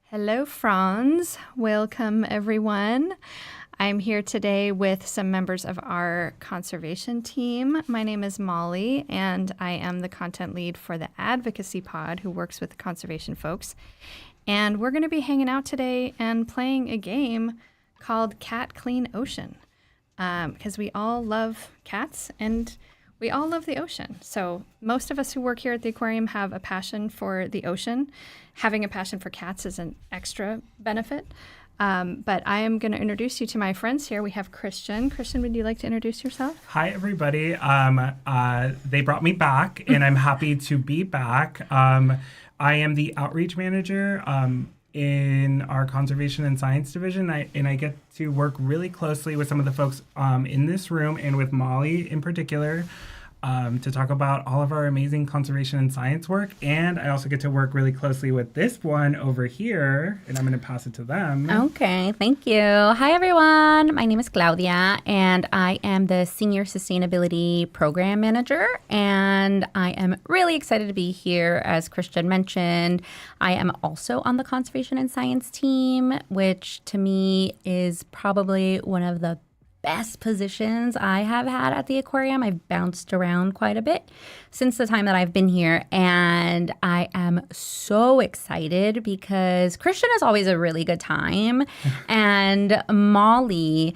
Hello, Franz. Welcome, everyone. I'm here today with some members of our conservation team. My name is Molly, and I am the content lead for the advocacy pod who works with the conservation folks. And we're going to be hanging out today and playing a game called Cat Clean Ocean, because we all love cats and we all love the ocean. So most of us who work here at the aquarium have a passion for the ocean. Having a passion for cats is an extra benefit. But I am going to introduce you to my friends here. We have Cristian. Cristian, would you like to introduce yourself? Hi, everybody. They brought me back, and I'm happy to be back. I am the outreach manager in our conservation and science division, and I get to work really closely with some of the folks in this room and with Molly in particular to talk about all of our amazing conservation and science work. And I also get to work really closely with this one over here, and I'm going to pass it to them. Okay, thank you. Hi, everyone. My name is Claudia, and I am the Senior Sustainability Program Manager, and I am really excited to be here. As Cristian mentioned, I am also on the conservation and science team, which to me is probably one of the best positions I have had at the aquarium. I've bounced around quite a bit since the time that I've been here, and I am so excited because Cristian is always a really good time, and Molly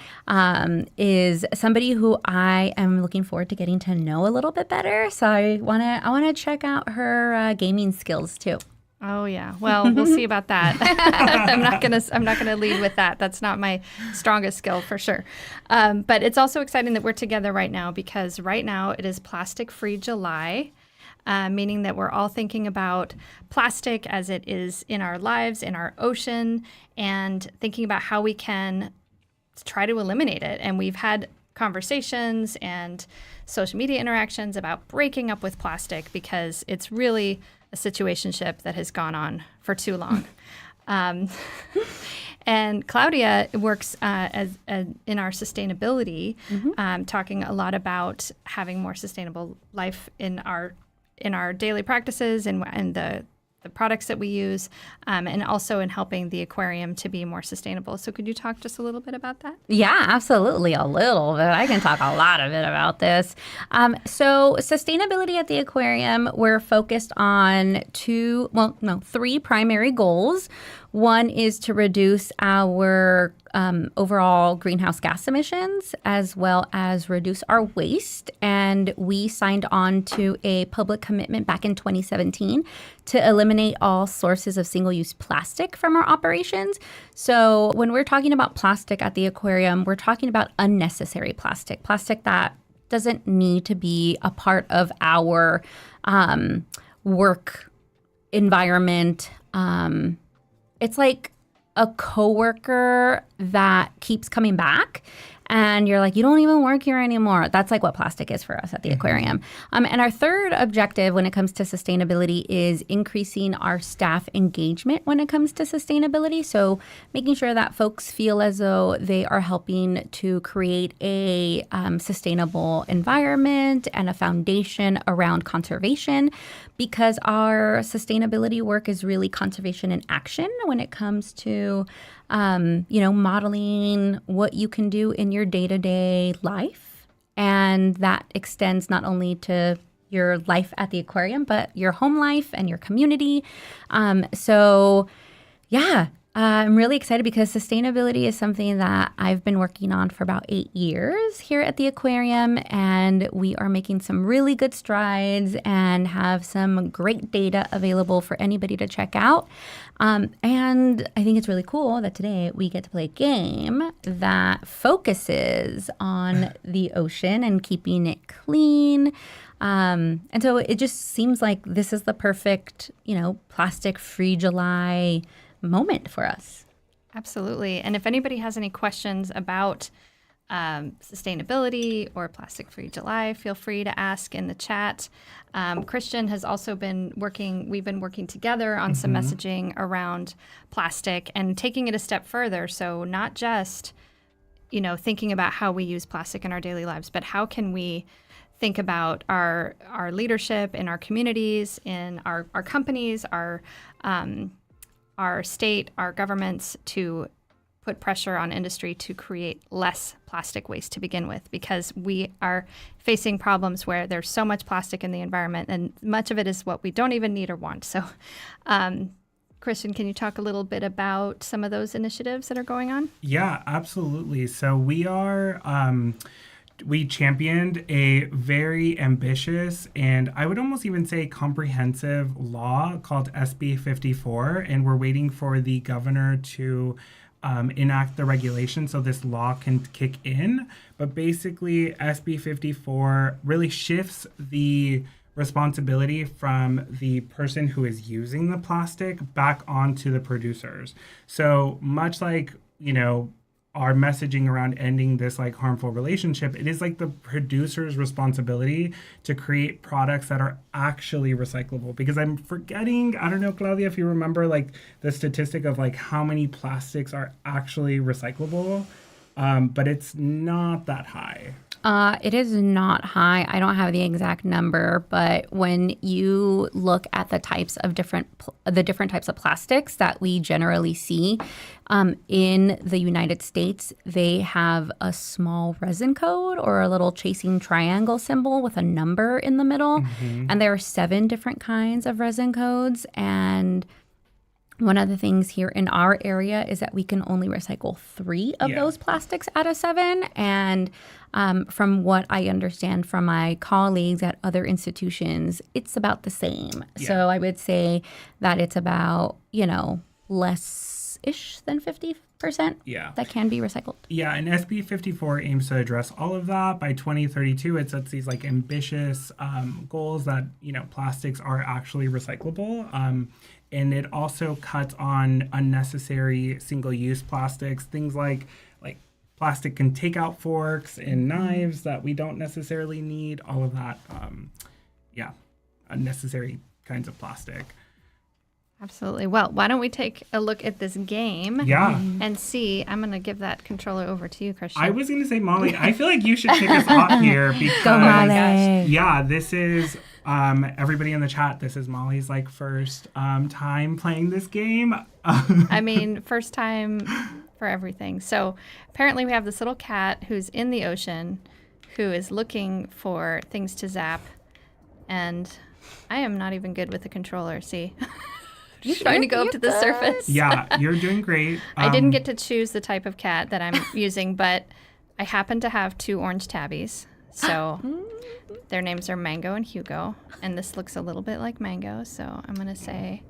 is somebody who I am looking forward to getting to know a little bit better. So I wanna check out her gaming skills too. Oh yeah. Well, we'll see about that. I'm not gonna lead with that. That's not my strongest skill for sure. But it's also exciting that we're together right now because right now it is Plastic Free July, meaning that we're all thinking about plastic as it is in our lives, in our ocean, and thinking about how we can try to eliminate it. And we've had conversations and social media interactions about breaking up with plastic because it's really a situationship that has gone on for too long. And Claudia works in our sustainability, talking a lot about having more sustainable life in our daily practices and the products that we use, and also in helping the aquarium to be more sustainable. So could you talk just a little bit about that? Yeah, absolutely. A little bit. I can talk a lot of it about this. So sustainability at the aquarium, we're focused on three primary goals. One is to reduce our overall greenhouse gas emissions, as well as reduce our waste. And we signed on to a public commitment back in 2017 to eliminate all sources of single-use plastic from our operations. So when we're talking about plastic at the aquarium, we're talking about unnecessary plastic that doesn't need to be a part of our work environment. It's like a coworker that keeps coming back and you're like, you don't even work here anymore. That's like what plastic is for us at the aquarium. And our third objective when it comes to sustainability is increasing our staff engagement when it comes to sustainability. So making sure that folks feel as though they are helping to create a sustainable environment and a foundation around conservation, because our sustainability work is really conservation in action when it comes to modeling what you can do in your day-to-day life. And that extends not only to your life at the aquarium, but your home life and your community. I'm really excited because sustainability is something that I've been working on for about 8 years here at the aquarium, and we are making some really good strides and have some great data available for anybody to check out. And I think it's really cool that today we get to play a game that focuses on the ocean and keeping it clean. And so it just seems like this is the perfect, plastic-free July moment for us. Absolutely. And if anybody has any questions about sustainability or Plastic Free July, feel free to ask in the chat. Cristian has also we've been working together on some messaging around plastic and taking it a step further. So not just, thinking about how we use plastic in our daily lives, but how can we think about our leadership in our communities, in our companies, our our state, our governments to put pressure on industry to create less plastic waste to begin with, because we are facing problems where there's so much plastic in the environment, and much of it is what we don't even need or want. So, Cristian, can you talk a little bit about some of those initiatives that are going on? Yeah, absolutely. So we championed a very ambitious and I would almost even say comprehensive law called SB 54, and we're waiting for the governor to enact the regulation so this law can kick in. But basically, SB 54 really shifts the responsibility from the person who is using the plastic back onto the producers. So much like, our messaging around ending this like harmful relationship, it is like the producer's responsibility to create products that are actually recyclable. Because I'm forgetting, I don't know, Claudia, if you remember like the statistic of like how many plastics are actually recyclable, but it's not that high. It is not high. I don't have the exact number, but when you look at the different types of plastics that we generally see in the United States, they have a small resin code or a little chasing triangle symbol with a number in the middle. Mm-hmm. And there are 7 different kinds of resin codes. And one of the things here in our area is that we can only recycle 3 of those plastics out of 7. And from what I understand from my colleagues at other institutions, it's about the same. Yeah. So I would say that it's about, less-ish than 50% that can be recycled. Yeah, and SB 54 aims to address all of that. By 2032, it sets these like ambitious goals that, plastics are actually recyclable. And it also cuts on unnecessary single-use plastics, things like plastic can take out forks and knives that we don't necessarily need, all of that, unnecessary kinds of plastic. Absolutely. Well, why don't we take a look at this game and see. I'm going to give that controller over to you, Cristian. I was going to say, Molly, I feel like you should kick us off here because, go, Molly. Yeah, this is, everybody in the chat, this is Molly's first time playing this game. I mean, first time for everything. So apparently we have this little cat who's in the ocean who is looking for things to zap. And I am not even good with the controller. See? Just trying to go up to the surface. Yeah, you're doing great. I didn't get to choose the type of cat that I'm using, but I happen to have 2 orange tabbies. So their names are Mango and Hugo. And this looks a little bit like Mango. So I'm going to say,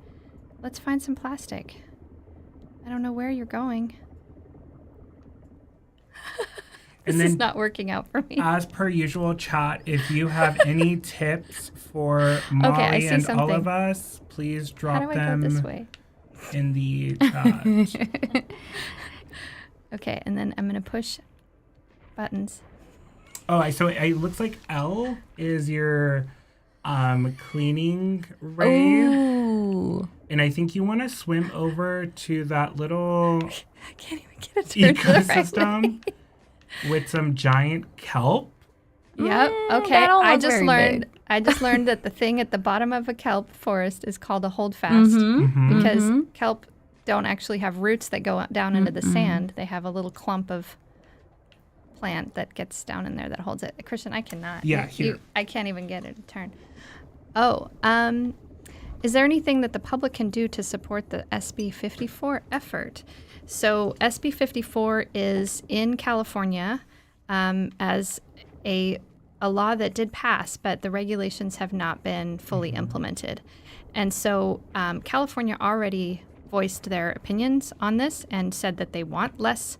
let's find some plastic. I don't know where you're going. This is not working out for me. As per usual, chat, if you have any tips for Molly and all of us, please drop them go this way? In the chat. Okay, and then I'm going to push buttons. Oh, so it looks like L is your cleaning ray. Ooh. And I think you want to swim over to that little I can't even get it turned ecosystem with some giant kelp. Yep. Okay. I just learned that the thing at the bottom of a kelp forest is called a holdfast because kelp don't actually have roots that go down into the sand. They have a little clump of plant that gets down in there that holds it. Cristian, I cannot. Yeah, here. I can't even get it to turn. Oh, is there anything that the public can do to support the SB 54 effort? So SB 54 is in California as a law that did pass, but the regulations have not been fully implemented. And so California already voiced their opinions on this and said that they want less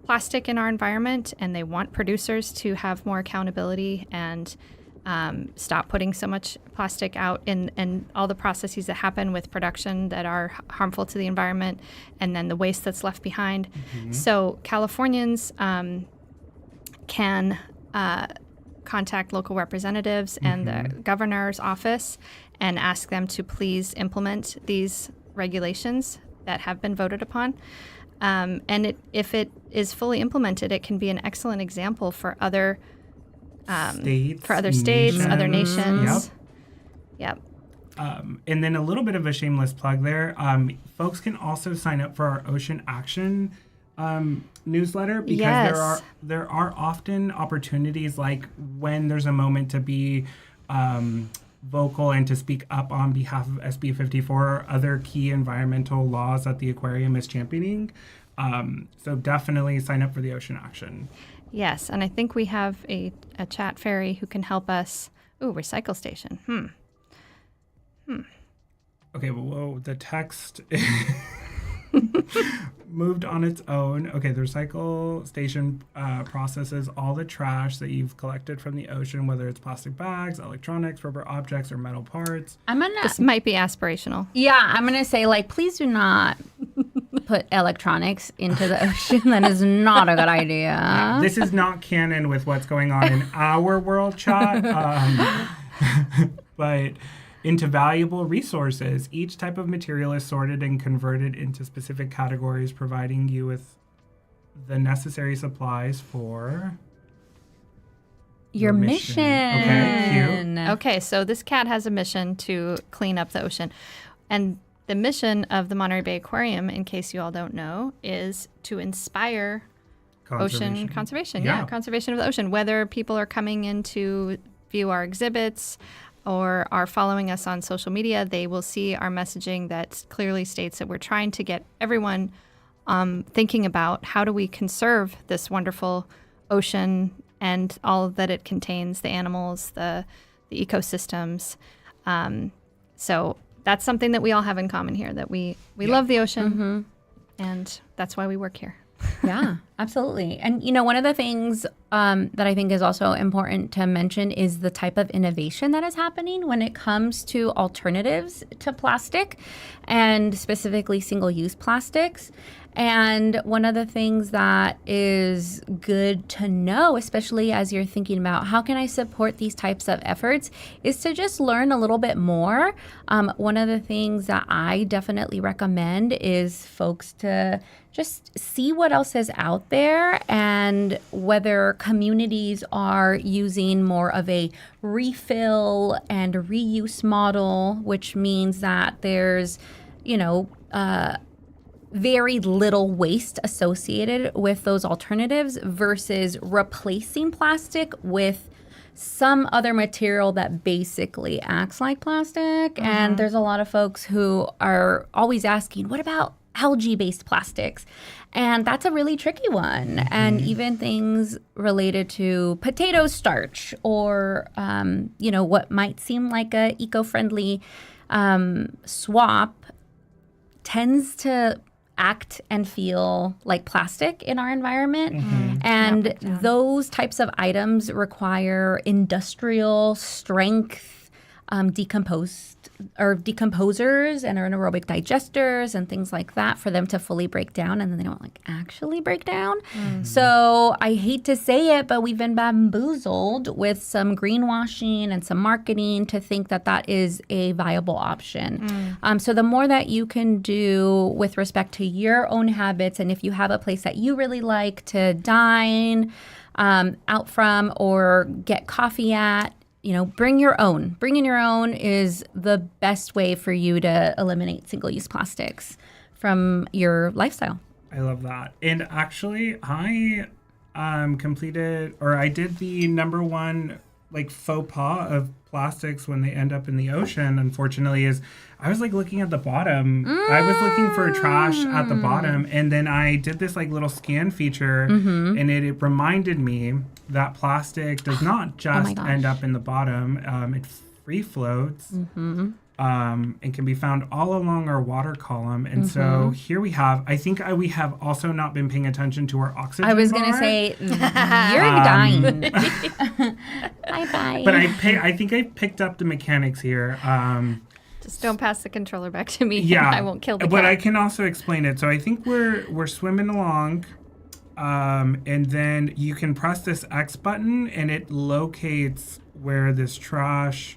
plastic in our environment and they want producers to have more accountability and stop putting so much plastic out in all the processes that happen with production that are harmful to the environment, and then the waste that's left behind. So Californians can contact local representatives and the governor's office and ask them to please implement these regulations that have been voted upon. And if it is fully implemented, it can be an excellent example for other states, other nations. Yep. And then a little bit of a shameless plug there. Folks can also sign up for our Ocean Action newsletter, because Yes. there are often opportunities, like when there's a moment to be vocal and to speak up on behalf of SB 54 or other key environmental laws that the aquarium is championing. So definitely sign up for the Ocean Action. Yes, and I think we have a chat fairy who can help us. Ooh, recycle station. Okay, well, the text moved on its own. Okay, the recycle station processes all the trash that you've collected from the ocean, whether it's plastic bags, electronics, rubber objects, or metal parts. This might be aspirational. I'm gonna say, like, please do not put electronics into the ocean. That is not a good idea. This is not canon with what's going on in our world chat, but into valuable resources. Each type of material is sorted and converted into specific categories, providing you with the necessary supplies for Your mission. Okay, cute. Okay, so this cat has a mission to clean up the ocean. And the mission of the Monterey Bay Aquarium, in case you all don't know, is to inspire ocean conservation. Yeah, conservation of the ocean. Whether people are coming in to view our exhibits or are following us on social media, they will see our messaging that clearly states that we're trying to get everyone thinking about how do we conserve this wonderful ocean and all that it contains, the animals, the ecosystems. So that's something that we all have in common here, that we love the ocean, and that's why we work here. Yeah, absolutely. And, one of the things that I think is also important to mention is the type of innovation that is happening when it comes to alternatives to plastic, and specifically single-use plastics. And one of the things that is good to know, especially as you're thinking about how can I support these types of efforts, is to just learn a little bit more. One of the things that I definitely recommend is folks to just see what else is out there, and whether communities are using more of a refill and reuse model, which means that there's, very little waste associated with those alternatives versus replacing plastic with some other material that basically acts like plastic. And there's a lot of folks who are always asking, what about algae-based plastics? And that's a really tricky one. And even things related to potato starch or, what might seem like a eco-friendly swap tends to act and feel like plastic in our environment. And those types of items require industrial strength decomposers and anaerobic digesters and things like that for them to fully break down, and then they don't actually break down. So I hate to say it, but we've been bamboozled with some greenwashing and some marketing to think that that is a viable option. So the more that you can do with respect to your own habits, and if you have a place that you really like to dine out from or get coffee at, bring your own. Bringing your own is the best way for you to eliminate single-use plastics from your lifestyle. I love that. And actually, I did the number one faux pas of plastics when they end up in the ocean, unfortunately, is I was looking at the bottom. I was looking for trash at the bottom, and then I did this little scan feature, and it reminded me that plastic does not just end up in the bottom. It free floats and can be found all along our water column. And so here we have, I think we have also not been paying attention to our oxygen I was bar. going to say, you're dying. Bye-bye. But I think I picked up the mechanics here. Just don't pass the controller back to me. Yeah, I won't kill the but cat. I can also explain it. So I think we're swimming along, and then you can press this X button, and it locates where this trash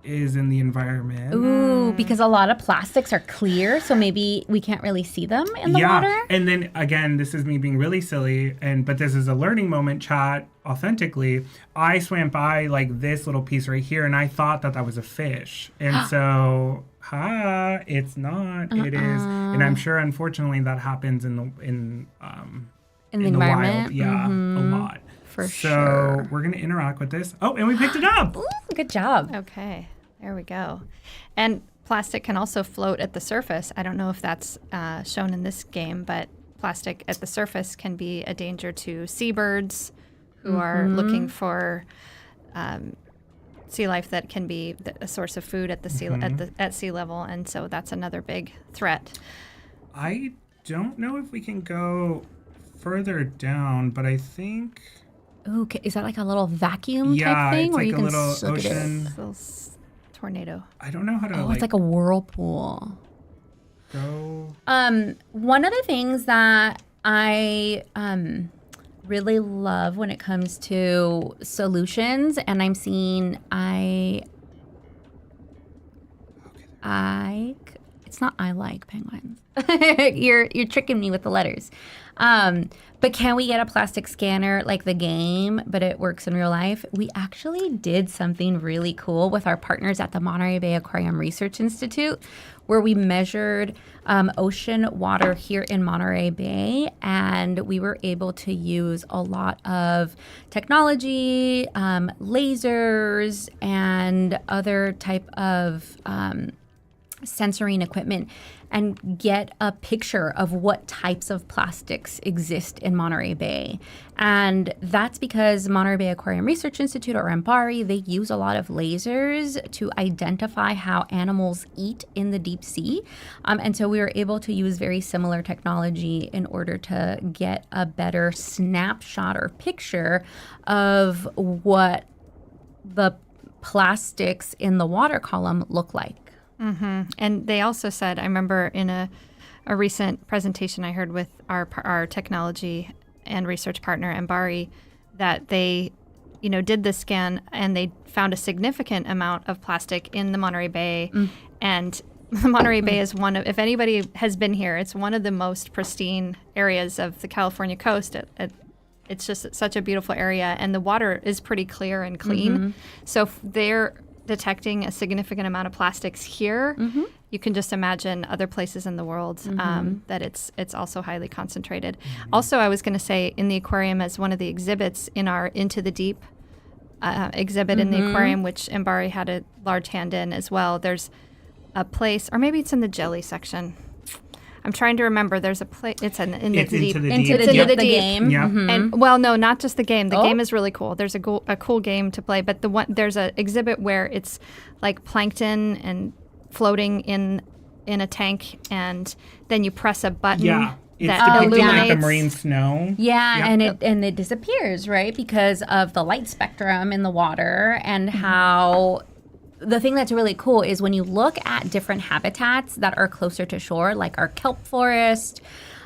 is in the environment. Ooh, because a lot of plastics are clear, so maybe we can't really see them in the water. And then again, this is me being really silly, but this is a learning moment, chat authentically. I swam by like this little piece right here, and I thought that was a fish. And so, it's not. It is. And I'm sure, unfortunately, that happens in the environment. wild. Yeah, a lot. For so sure. We're going to interact with this. Oh, and we picked it up. Ooh, good job. Okay, there we go. And plastic can also float at the surface. I don't know if that's shown in this game, but plastic at the surface can be a danger to seabirds who are looking for sea life that can be a source of food at the sea at sea level, and so that's another big threat. I don't know if we can go further down, but I think. Ooh, is that like a little vacuum type thing it's where like you a can little suck it in? ocean. Little tornado. I don't know how to Oh, it's like a whirlpool. go. One of the things that I really love when it comes to solutions, and I'm seeing it's not I like penguins. You're tricking me with the letters. But can we get a plastic scanner like the game, but it works in real life? We actually did something really cool with our partners at the Monterey Bay Aquarium Research Institute, where we measured ocean water here in Monterey Bay, and we were able to use a lot of technology, lasers, and other type of sensoring equipment, and get a picture of what types of plastics exist in Monterey Bay. And that's because Monterey Bay Aquarium Research Institute, or MBARI, they use a lot of lasers to identify how animals eat in the deep sea. And so we were able to use very similar technology in order to get a better snapshot or picture of what the plastics in the water column look like. Mm-hmm. And they also said, I remember in a recent presentation I heard with our technology and research partner, MBARI, that they, did the scan and they found a significant amount of plastic in the Monterey Bay. And the Monterey Bay is if anybody has been here, it's one of the most pristine areas of the California coast. It's just such a beautiful area, and the water is pretty clear and clean. So if they're detecting a significant amount of plastics here, you can just imagine other places in the world that it's also highly concentrated. Also, I was going to say, in the aquarium, as one of the exhibits in our Into the Deep exhibit in the aquarium, which MBARI had a large hand in as well, there's a place, or maybe it's in the jelly section. I'm trying to remember. There's a place. It's in the deep. Into the game. Yeah. And no, not just the game. The game is really cool. There's a cool game to play, but there's an exhibit where it's like plankton and floating in a tank, and then you press a button. Yeah. It's that depicting illuminates like the marine snow. Yeah, and it disappears, right? Because of the light spectrum in the water, and how the thing that's really cool is when you look at different habitats that are closer to shore, like our kelp forest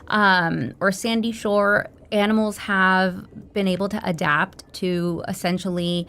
or sandy shore, animals have been able to adapt to essentially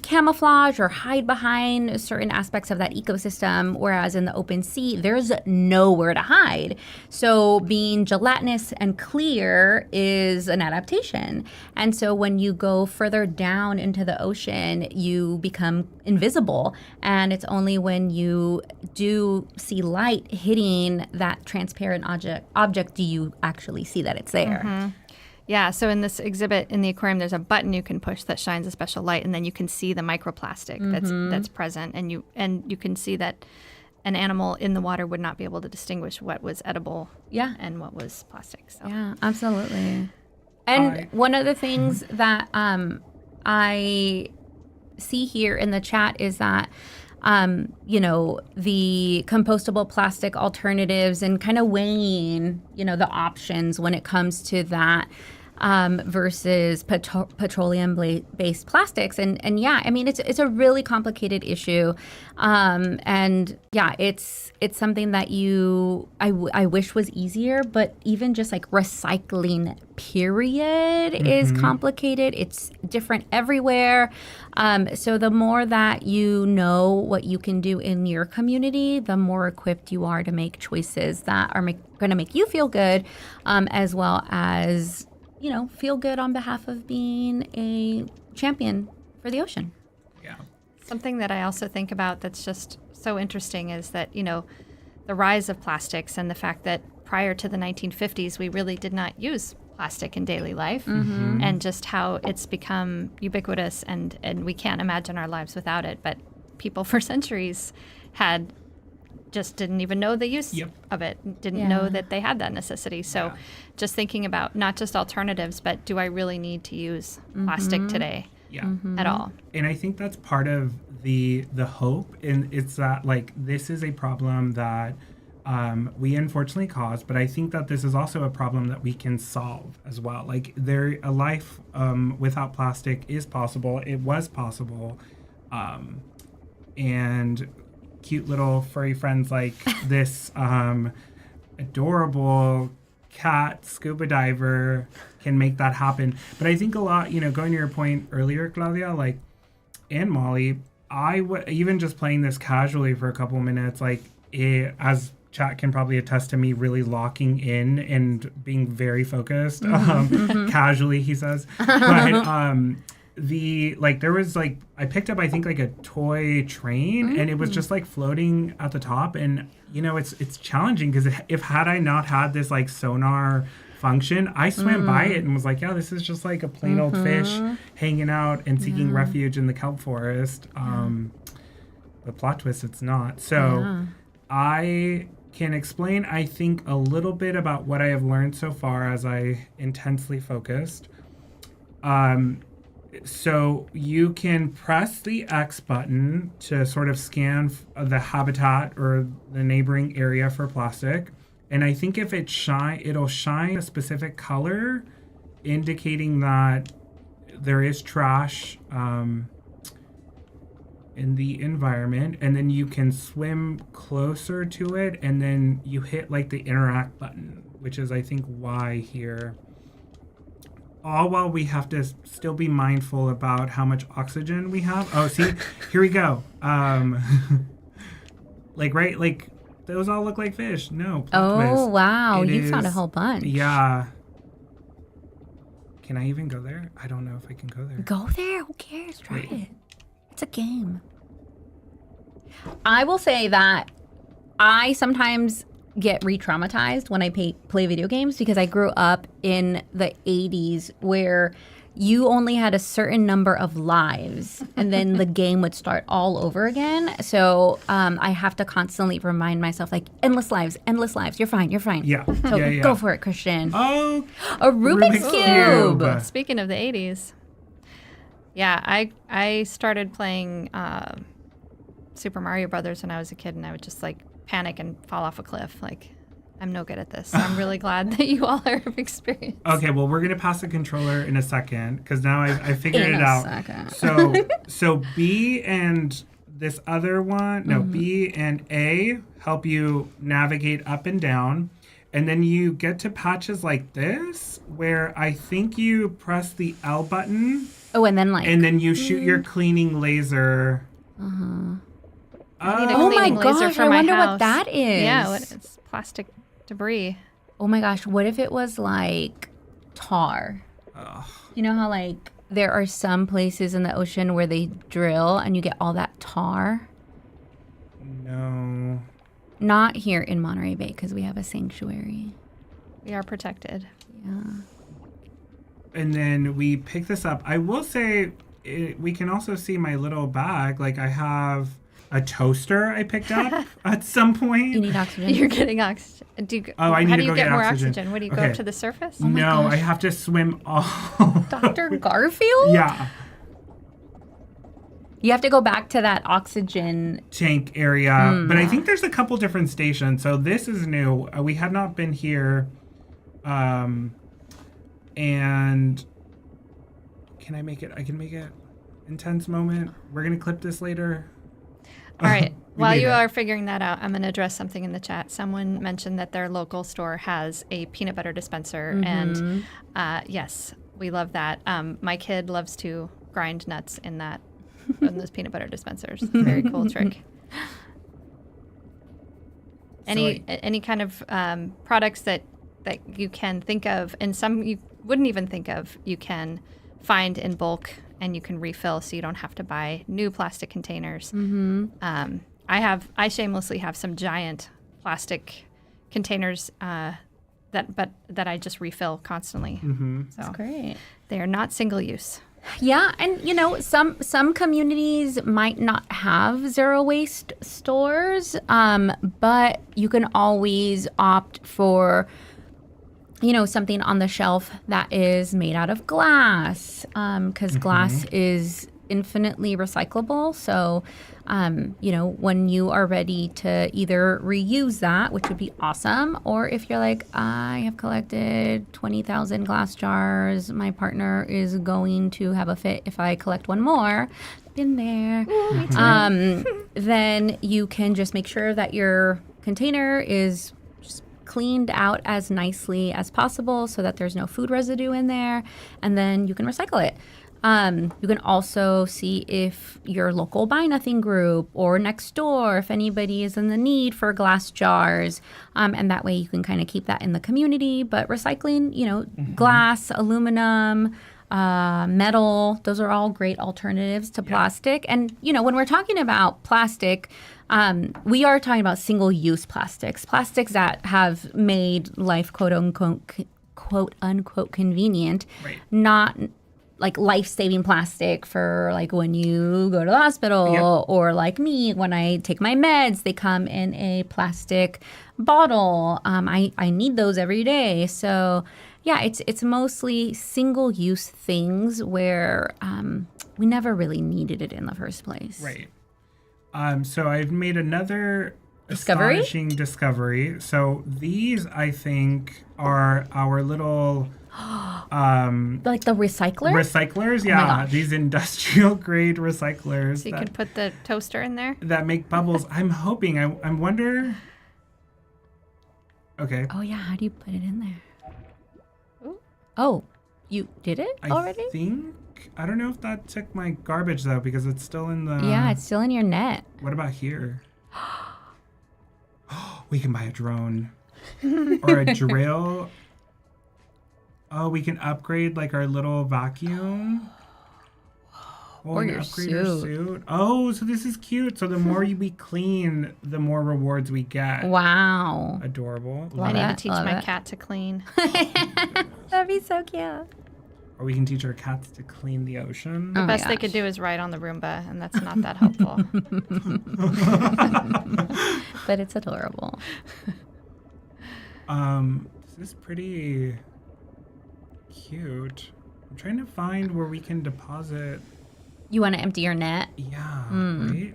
camouflage or hide behind certain aspects of that ecosystem, whereas in the open sea, there's nowhere to hide. So being gelatinous and clear is an adaptation. And so when you go further down into the ocean, you become invisible. And it's only when you do see light hitting that transparent object do you actually see that it's there. Yeah, so in this exhibit in the aquarium, there's a button you can push that shines a special light, and then you can see the microplastic that's present, and you can see that an animal in the water would not be able to distinguish what was edible and what was plastic. So. Yeah, absolutely. And one of the things that I see here in the chat is that the compostable plastic alternatives and kind of weighing, the options when it comes to that. versus petroleum-based plastics. And yeah, I mean, it's a really complicated issue. And yeah, it's something that I wish was easier, but even just like recycling period is complicated. It's different everywhere. So the more that you know what you can do in your community, the more equipped you are to make choices that are going to make you feel good, as well as, you know, feel good on behalf of being a champion for the ocean. Yeah. Something that I also think about that's just so interesting is that, you know, the rise of plastics and the fact that prior to the 1950s, we really did not use plastic in daily life, and just how it's become ubiquitous, and we can't imagine our lives without it. But people for centuries didn't even know the use of it, didn't know that they had that necessity. So just thinking about not just alternatives, but do I really need to use plastic today at all? And I think that's part of the hope, and it's that, like, this is a problem that we unfortunately caused, but I think that this is also a problem that we can solve as well. Like, a life without plastic is possible. It was possible. And cute little furry friends like this adorable cat scuba diver can make that happen. But I think a lot, you know, going to your point earlier, Claudia, like, and Molly, even just playing this casually for a couple minutes, like, as chat can probably attest to me really locking in and being very focused, casually, he says. But there was like, I picked up, I think, like a toy train, and it was just like floating at the top. And, you know, it's challenging because had I not had this like sonar function, I swam by it and was like, yeah, this is just like a plain old fish hanging out and seeking refuge in the kelp forest. But plot twist, it's not. So I can explain, I think, a little bit about what I have learned so far as I intensely focused. So you can press the X button to sort of scan the habitat or the neighboring area for plastic. And I think if it'll shine a specific color, indicating that there is trash in the environment. And then you can swim closer to it, and then you hit like the interact button, which is, I think, Y here. All while we have to still be mindful about how much oxygen we have. Oh, see, here we go. Like those all look like fish. No. Plot twist. Wow. You found a whole bunch. Yeah. Can I even go there? I don't know if I can go there. Go there. Who cares? Try it. It's a game. I will say that I sometimes get re-traumatized when I play video games, because I grew up in the 80s where you only had a certain number of lives and then the game would start all over again. So I have to constantly remind myself, like, endless lives. You're fine. Yeah. So go for it, Cristian. Oh, a Rubik's Cube. Speaking of the 80s, yeah, I started playing Super Mario Brothers when I was a kid, and I would just like panic and fall off a cliff. Like, I'm no good at this. So I'm really glad that you all are experienced. Okay, well, we're gonna pass the controller in a second, because now I figured it out. Second. So B and this other one, B and A help you navigate up and down, and then you get to patches like this, where I think you press the L button. Oh, and then you shoot your cleaning laser. Oh my gosh, I wonder what that is. Yeah, it's plastic debris. Oh my gosh, what if it was like tar? You know how like there are some places in the ocean where they drill and you get all that tar? No. Not here in Monterey Bay, because we have a sanctuary. We are protected. Yeah. And then we pick this up. I will say, we can also see my little bag. Like, I have a toaster I picked up at some point. You need oxygen. You're getting oxygen. I need how to do go you get more oxygen. oxygen? What do you go up to the surface? Oh my No, gosh. I have to swim all. Dr. Garfield? Yeah. You have to go back to that oxygen tank area. But I think there's a couple different stations. So this is new. We had not been here And can I make it? I can make it intense moment. We're going to clip this later. All right. We While made you it. are figuring that out, I'm going to address something in the chat. Someone mentioned that their local store has a peanut butter dispenser. And yes, we love that. My kid loves to grind nuts in those peanut butter dispensers. Very cool trick. Any kind of products that you can think of, and some you wouldn't even think of, you can find in bulk and you can refill, so you don't have to buy new plastic containers. I shamelessly have some giant plastic containers that I just refill constantly. So That's great. they are not single use. Yeah, and some communities might not have zero waste stores, but you can always opt for something on the shelf that is made out of glass, because glass is infinitely recyclable. So, when you are ready to either reuse that, which would be awesome, or if you're like, I have collected 20,000 glass jars, my partner is going to have a fit if I collect one more. Been there. Ooh, me too. Then you can just make sure that your container is just cleaned out as nicely as possible so that there's no food residue in there, and then you can recycle it. You can also see if your local Buy Nothing group or next door, if anybody is in the need for glass jars, and that way you can kind of keep that in the community. But recycling, glass, aluminum, metal, those are all great alternatives to plastic. And, when we're talking about plastic, we are talking about single-use plastics that have made life quote unquote convenient, not like life-saving plastic for like when you go to the hospital, or like me, when I take my meds, they come in a plastic bottle. I need those every day. So yeah, it's mostly single-use things where we never really needed it in the first place. Right. So I've made another Discovery? astonishing discovery. So these, I think, are our little Like the recycler? recyclers. my Yeah, gosh. these industrial grade recyclers So you can put the toaster in there. that make bubbles. I'm hoping. I wonder. Okay. Oh yeah, how do you put it in there? Ooh. Oh, you did it already? I think. I don't know if that took my garbage though, because it's still in the. Yeah, it's still in your net. What about here? We can buy a drone or a drill. Oh, we can upgrade like our little vacuum. Or and your upgrade our suit. suit. Oh, so this is cute. So the more we clean, the more rewards we get. Wow. Adorable. I Love need Love to it. teach love my it. cat to clean. That'd be so cute. Or we can teach our cats to clean the ocean. Oh my Best they gosh. could do is ride on the Roomba, and that's not that helpful. But it's adorable. This is pretty cute. I'm trying to find where we can deposit. You want to empty your net? Yeah, right?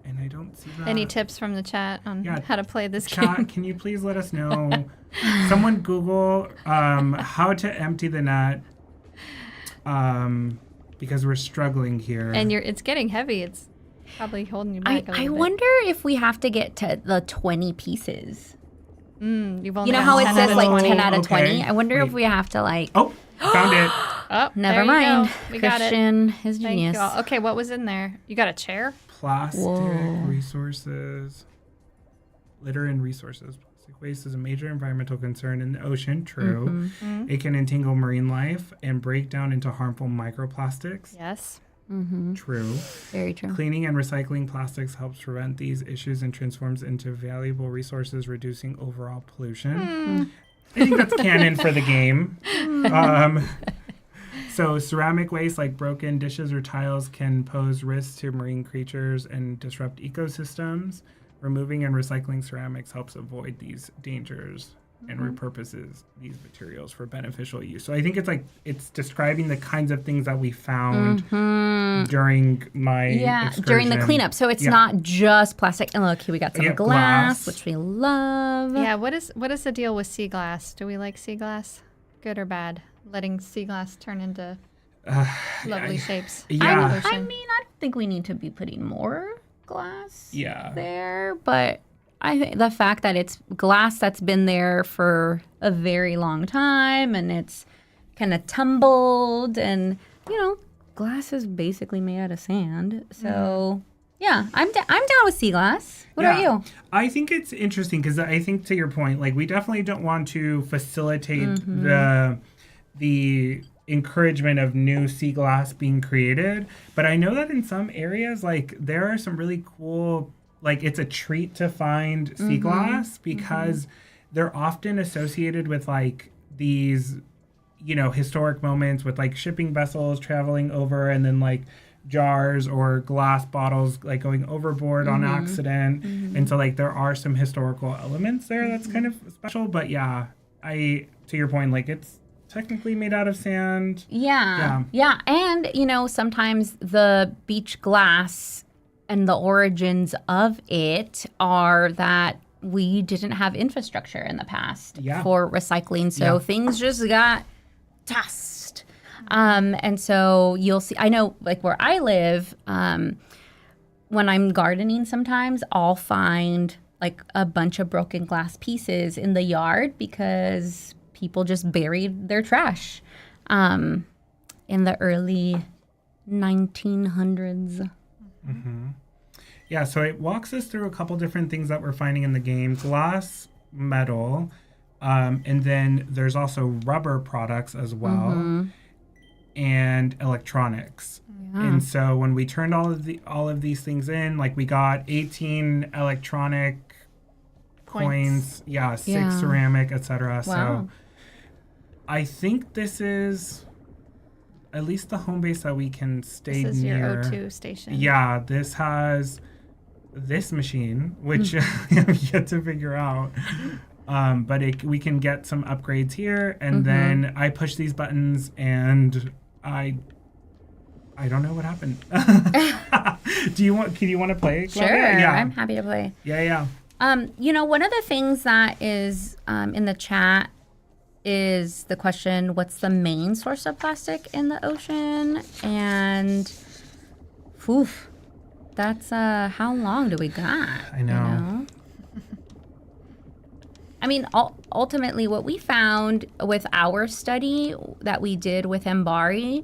And I don't see that. Any tips from the chat on Yeah. how to play this game? Chat, can you please let us know? Someone Google how to empty the net, because we're struggling here. And it's getting heavy. It's probably holding you back a I little bit. wonder if we have to get to the 20 pieces. You've only You know got how it 10 says out of like 20. 10 out of Okay. 20? I wonder if Wait. we have to like... Oh, found it. Oh, Never there you mind. go. We got it. Christian is Thank genius. you all. Okay, what was in there? You got a chair? Plastic Whoa. resources. Litter and resources. Plastic waste is a major environmental concern in the ocean. True. Mm-hmm. It can entangle marine life and break down into harmful microplastics. Yes. True. Very true. Cleaning and recycling plastics helps prevent these issues and transforms into valuable resources, reducing overall pollution. I think that's canon for the game. So ceramic waste like broken dishes or tiles can pose risks to marine creatures and disrupt ecosystems. Removing and recycling ceramics helps avoid these dangers. and repurposes these materials for beneficial use. So I think it's describing the kinds of things that we found during my excursion. during the cleanup. So it's not just plastic. And look, here we got some glass, which we love. Yeah, what is the deal with sea glass? Do we like sea glass? Good or bad? Letting sea glass turn into lovely shapes. Yeah. I mean, I don't think we need to be putting more glass Yeah. there, but I think the fact that it's glass that's been there for a very long time and it's kind of tumbled, and glass is basically made out of sand. So yeah, I'm down with sea glass. What about you? I think it's interesting because I think, to your point, like, we definitely don't want to facilitate the encouragement of new sea glass being created, but I know that in some areas, like, there are some really cool, like, it's a treat to find sea glass because they're often associated with, like, these historic moments with, like, shipping vessels traveling over, and then, like, jars or glass bottles, like, going overboard on accident. And so, like, there are some historical elements there that's kind of special. But yeah, to your point, like, it's technically made out of sand. Yeah. And, sometimes the beach glass and the origins of it are that we didn't have infrastructure in the past for recycling. So things just got tossed. And so you'll see, I know, like, where I live, when I'm gardening sometimes, I'll find, like, a bunch of broken glass pieces in the yard because people just buried their trash in the early 1900s. Yeah, so it walks us through a couple different things that we're finding in the game. Glass, metal, and then there's also rubber products as well, and electronics. And so when we turned all of these things in, like, we got 18 electronic coins, 6 ceramic, etc. Wow. So I think this is at least the home base that we can stay This is near. your O2 station. Yeah, this has this machine, which I have yet to figure out. But we can get some upgrades here, and then I push these buttons, and I don't know what happened. Do you want to play, Claudia? Sure, Yeah. I'm happy to play. Yeah. One of the things that is in the chat is the question, what's the main source of plastic in the ocean? And that's how long do we got? I know. I mean, ultimately what we found with our study that we did with Mbari,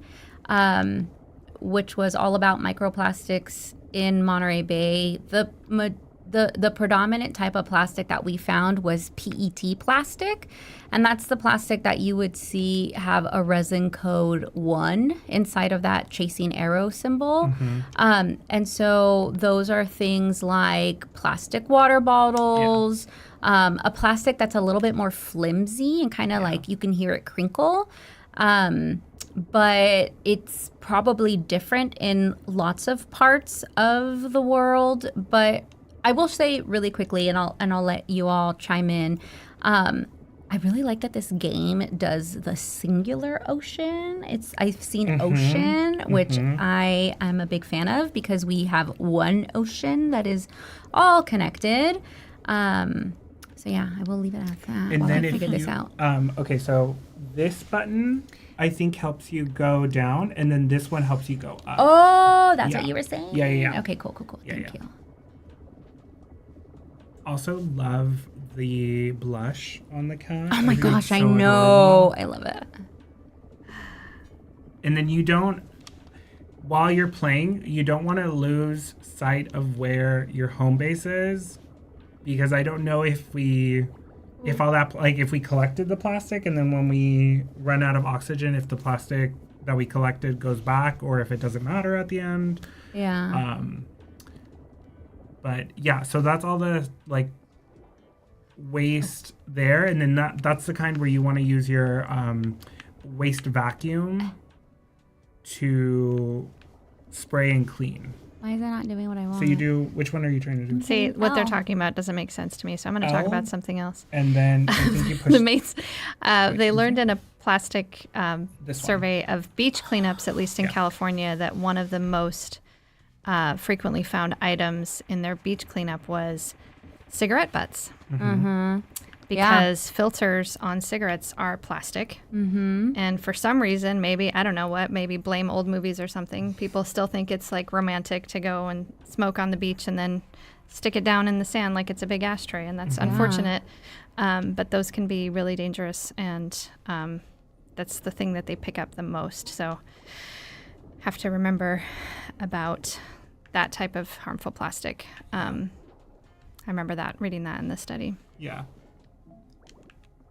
which was all about microplastics in Monterey Bay, the predominant type of plastic that we found was PET plastic, and that's the plastic that you would see have a resin code 1 inside of that chasing arrow symbol. And so those are things like plastic water bottles, a plastic that's a little bit more flimsy and kind of like you can hear it crinkle. But it's probably different in lots of parts of the world. But I will say really quickly, and I'll let you all chime in. I really like that this game does the singular ocean. I've seen ocean, which I am a big fan of because we have one ocean that is all connected. So yeah, I will leave it at that And while then I figure this out. Okay, so this button I think helps you go down, and then this one helps you go up. Oh, that's what you were saying? Yeah. Okay, cool. Thank you. Also love the blush on the cat. Oh my think gosh, it's I so know. adorable. I love it. And then while you're playing, you don't want to lose sight of where your home base is, because I don't know if we collected the plastic, and then when we run out of oxygen, if the plastic that we collected goes back, or if it doesn't matter at the end. Yeah. But yeah, so that's all the like waste there, and then that's the kind where you want to use your waste vacuum to spray and clean. Why is it not doing what I want? So you do, which one are you trying to do? See, what they're L. talking about doesn't make sense to me, so I'm going to talk L? about something else. And then I think you push The mates, they is learned in a plastic This one. survey of beach cleanups, at least in Yeah. California, that one of the most frequently found items in their beach cleanup was cigarette butts. Mm-hmm. Because filters on cigarettes are plastic. Mm-hmm. And for some reason, maybe, I don't know what, maybe blame old movies or something, people still think it's like romantic to go and smoke on the beach and then stick it down in the sand like it's a big ashtray. And that's unfortunate. But those can be really dangerous. And that's the thing that they pick up the most. So have to remember about that type of harmful plastic. I remember reading that in the study. Yeah.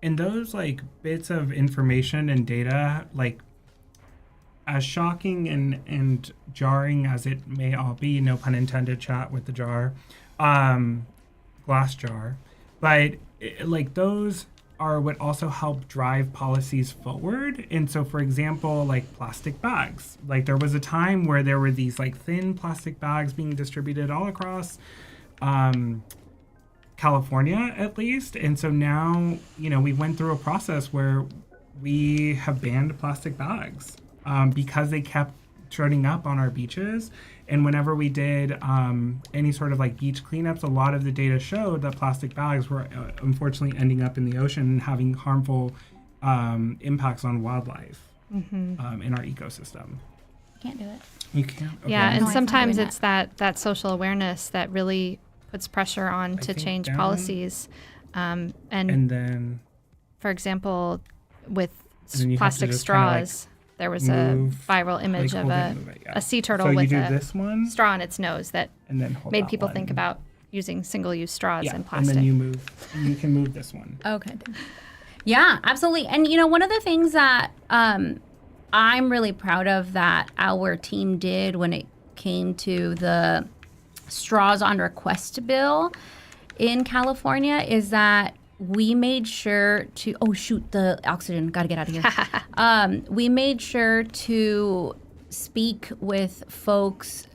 And those like bits of information and data, like as shocking and jarring as it may all be, no pun intended, chat with the jar, glass jar, but like those are what also help drive policies forward. And so, for example, like plastic bags, like there was a time where there were these like thin plastic bags being distributed all across California, at least. And so now, we went through a process where we have banned plastic bags because they kept turning up on our beaches. And whenever we did any sort of like beach cleanups, a lot of the data showed that plastic bags were unfortunately ending up in the ocean and having harmful impacts on wildlife in our ecosystem. Can't do it. You can't? Okay. Yeah, and No, I'm not sometimes doing it's that social awareness that really puts pressure on to think change down. policies. And then For example, with And then you have to plastic just kinda, like, straws, there was move, a viral image like, of hold it, move it, yeah. a sea turtle So you with do a this one, straw in its nose that and then hold made that people one. think about using single-use straws Yeah, and plastic. and then you can move this one. Okay. Yeah, absolutely. And one of the things that I'm really proud of that our team did when it came to the straws on request bill in California is that we made sure to the oxygen, gotta get out of here. We made sure to speak with folks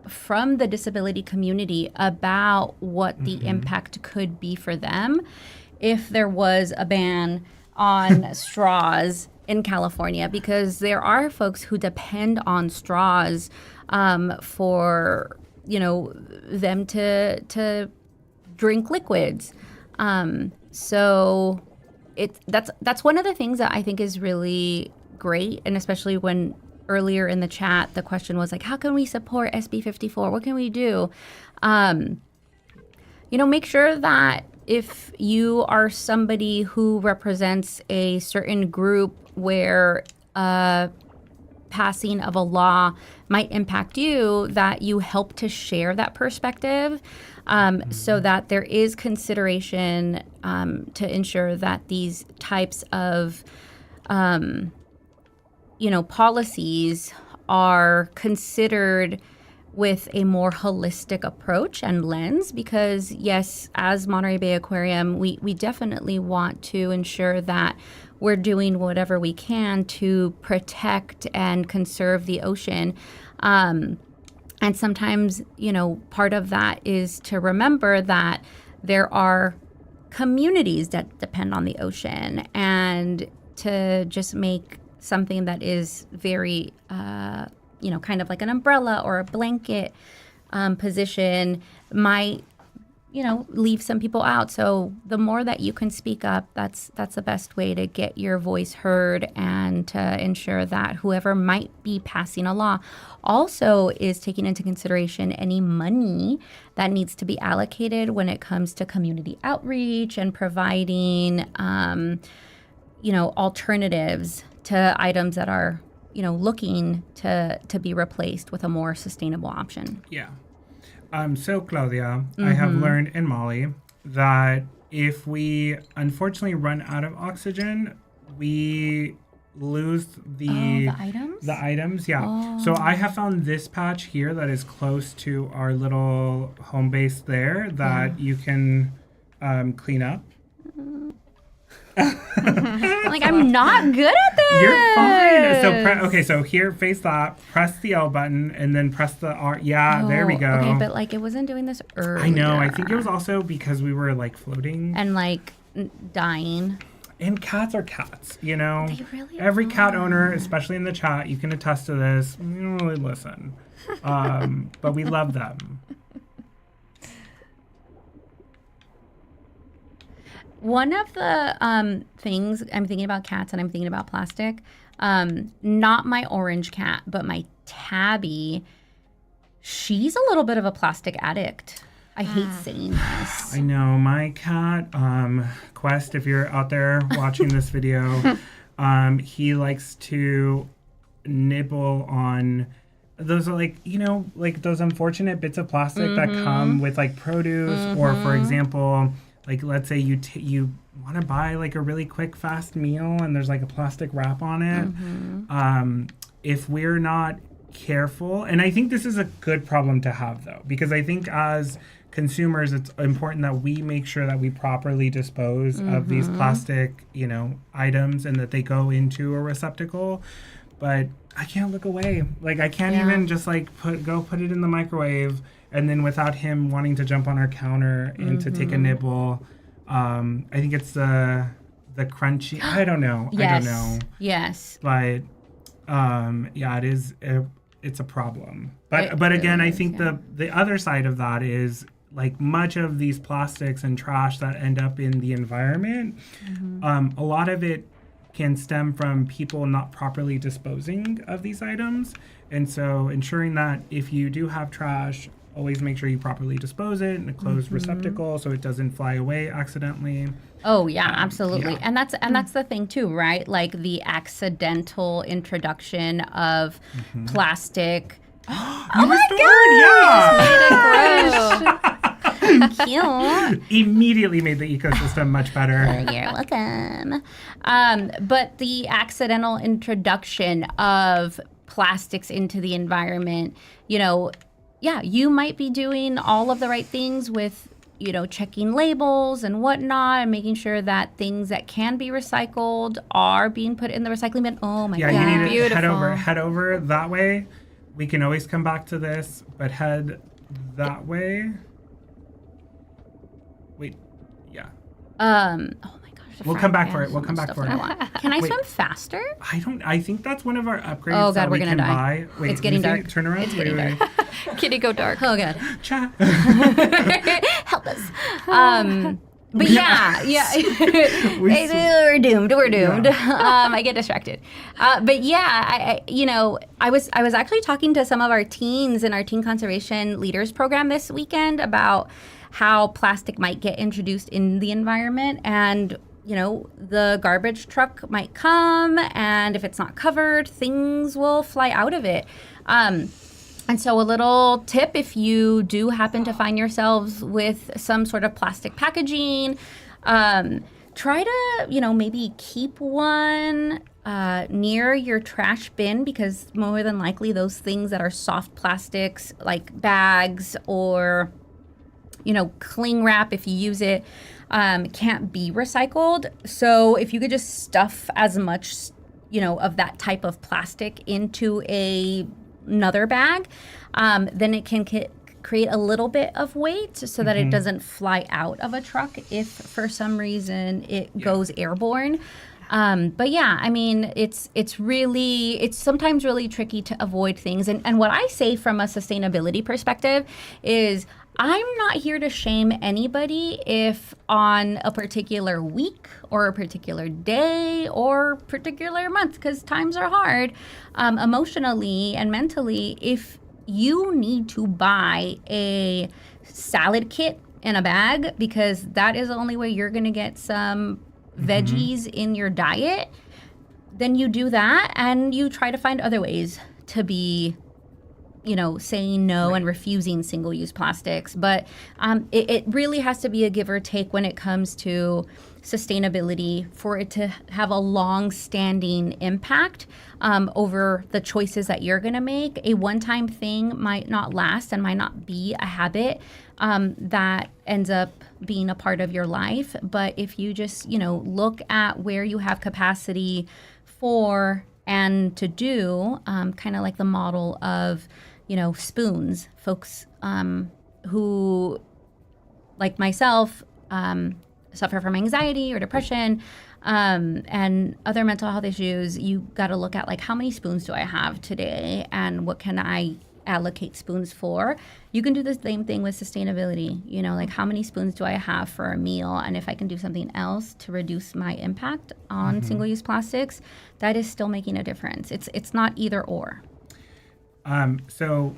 from the disability community about what the impact could be for them if there was a ban on straws in California, because there are folks who depend on straws for them to drink liquids. So that's one of the things that I think is really great, and especially when earlier in the chat the question was like, how can we support SB 54? What can we do? Make sure that if you are somebody who represents a certain group where passing of a law might impact you, that you help to share that perspective so that there is consideration to ensure that these types of policies are considered with a more holistic approach and lens, because yes, as Monterey Bay Aquarium, we definitely want to ensure that we're doing whatever we can to protect and conserve the ocean. And sometimes, part of that is to remember that there are communities that depend on the ocean, and to just make something that is very, kind of like an umbrella or a blanket position might, leave some people out. So the more that you can speak up, that's the best way to get your voice heard and to ensure that whoever might be passing a law also is taking into consideration any money that needs to be allocated when it comes to community outreach and providing, alternatives to items that are, looking to be replaced with a more sustainable option. Yeah. So Claudia, I have learned, and Molly, that if we unfortunately run out of oxygen, we lose the items? The items, yeah. So I have found this patch here that is close to our little home base there that you can clean up. I'm not good at this. You're fine. So here, face that. Press the L button and then press the R. Yeah, there we go. Okay, but like it wasn't doing this earlier. I know. I think it was also because we were like floating and like dying. And cats are cats, you know. They really Every are. cat owner, especially in the chat, you can attest to this. You don't really listen, but we love them. One of the things I'm thinking about cats and I'm thinking about plastic, not my orange cat, but my tabby, she's a little bit of a plastic addict. I hate saying this. I know. My cat, Quest, if you're out there watching this video, he likes to nibble on those, like, you know, like those unfortunate bits of plastic that come with like produce, or for example, like let's say you want to buy like a really quick fast meal and there's like a plastic wrap on it. If we're not careful, and I think this is a good problem to have though, because I think as consumers it's important that we make sure that we properly dispose of these plastic, you know, items and that they go into a receptacle. But I can't look away. Like I can't even just like put it in the microwave and then without him wanting to jump on our counter and to take a nibble. I think it's the crunchy. I don't know. Yes. I don't know. Yes. But yeah, it is. It's a problem. But again, I think the other side of that is like much of these plastics and trash that end up in the environment. A lot of it can stem from people not properly disposing of these items, and so ensuring that if you do have trash, always make sure you properly dispose it in a closed receptacle so it doesn't fly away accidentally. Oh yeah, absolutely. Yeah. And that's the thing too, right? Like the accidental introduction of plastic. Oh my God! Cute. Immediately made the ecosystem much better. You're welcome. But the accidental introduction of plastics into the environment, you know, yeah, you might be doing all of the right things with, you know, checking labels and whatnot and making sure that things that can be recycled are being put in the recycling bin. Oh my God. Yeah, you need to Beautiful. head over that way. We can always come back to this, but head that way. Wait, yeah. Oh my gosh. the We'll come frying back for pan it. is We'll so come much back stuff for that it. I want. Can I Wait. swim faster? I think that's one of our upgrades Oh, God, that we're we gonna can die. buy. Wait, It's getting let me dark. see. Turn around. It's getting Wait. Kitty, go dark. Oh God. Chat. Help us. But yeah. We're doomed. We're doomed. Yeah. I get distracted. But yeah, I was actually talking to some of our teens in our Teen Conservation Leaders program this weekend about how plastic might get introduced in the environment, and you know, the garbage truck might come, and if it's not covered, things will fly out of it. And so a little tip, if you do happen to find yourselves with some sort of plastic packaging, try to, you know, maybe keep one near your trash bin, because more than likely those things that are soft plastics like bags or, you know, cling wrap, if you use it, can't be recycled. So if you could just stuff as much, you know, of that type of plastic into another bag, then it can create a little bit of weight so that it doesn't fly out of a truck if for some reason it goes airborne. But yeah, I mean, it's sometimes really tricky to avoid things. And what I say from a sustainability perspective is, I'm not here to shame anybody if on a particular week or a particular day or particular month, because times are hard, emotionally and mentally, if you need to buy a salad kit in a bag because that is the only way you're going to get some veggies in your diet, then you do that and you try to find other ways to be, you know, saying no and refusing single-use plastics. But it really has to be a give or take when it comes to sustainability for it to have a long-standing impact over the choices that you're going to make. A one-time thing might not last and might not be a habit. that ends up being a part of your life. But if you just, look at where you have capacity for and to do, kind of like the model of, spoons, folks who, like myself, suffer from anxiety or depression, and other mental health issues, you got to look at like, how many spoons do I have today and what can I allocate spoons for? You can do the same thing with sustainability, like how many spoons do I have for a meal? And if I can do something else to reduce my impact on single-use plastics, that is still making a difference. It's not either or. So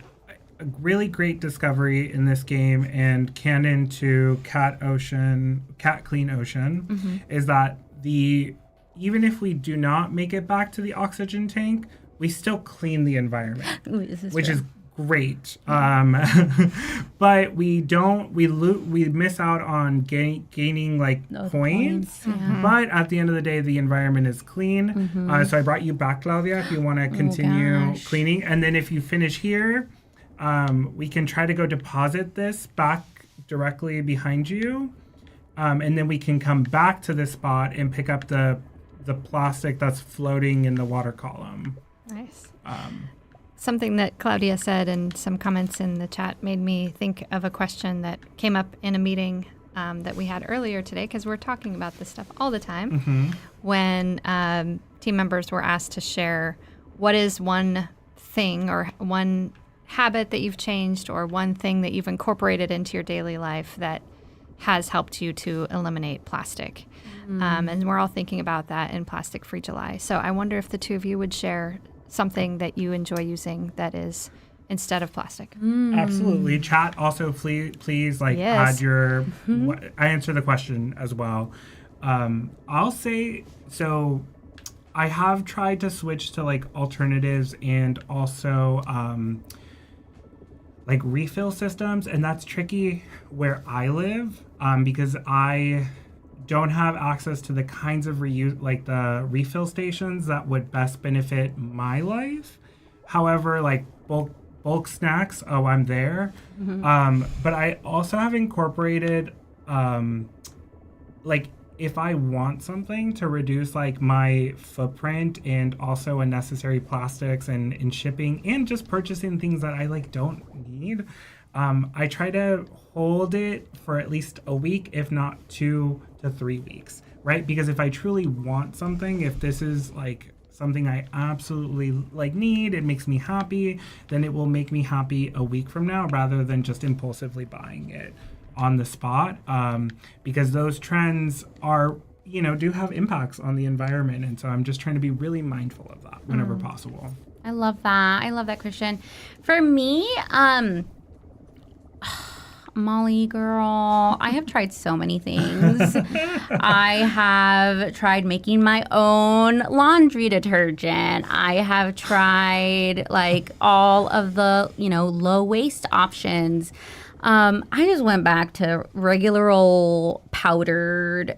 a really great discovery in this game and canon to Cat Clean Ocean is that even if we do not make it back to the oxygen tank, we still clean the environment, which is great. But we miss out on gaining like points. But at the end of the day, the environment is clean. So I brought you back, Claudia, if you want to continue cleaning. And then if you finish here, we can try to go deposit this back directly behind you. And then we can come back to this spot and pick up the plastic that's floating in the water column. Nice. Something that Claudia said and some comments in the chat made me think of a question that came up in a meeting that we had earlier today, because we're talking about this stuff all the time. When team members were asked to share what is one thing or one habit that you've changed or one thing that you've incorporated into your daily life that has helped you to eliminate plastic. And we're all thinking about that in Plastic Free July. So I wonder if the two of you would share something that you enjoy using that is instead of plastic. Absolutely. Chat also, please add your, I answer the question as well. I'll say, so I have tried to switch to like alternatives and also like refill systems, and that's tricky where I live because I don't have access to the kinds of like the refill stations that would best benefit my life. However, like bulk snacks, I'm there. But I also have incorporated like if I want something to reduce like my footprint and also unnecessary plastics and shipping and just purchasing things that I like don't need, I try to hold it for at least a week, if not 2 to 3 weeks, right? Because if I truly want something, if this is like something I absolutely like need, it makes me happy, then it will make me happy a week from now rather than just impulsively buying it on the spot, because those trends are, do have impacts on the environment. And so I'm just trying to be really mindful of that whenever possible. I love that, Christian. For me, Molly girl, I have tried so many things. I have tried making my own laundry detergent. I have tried like all of the, low waste options. I just went back to regular old powdered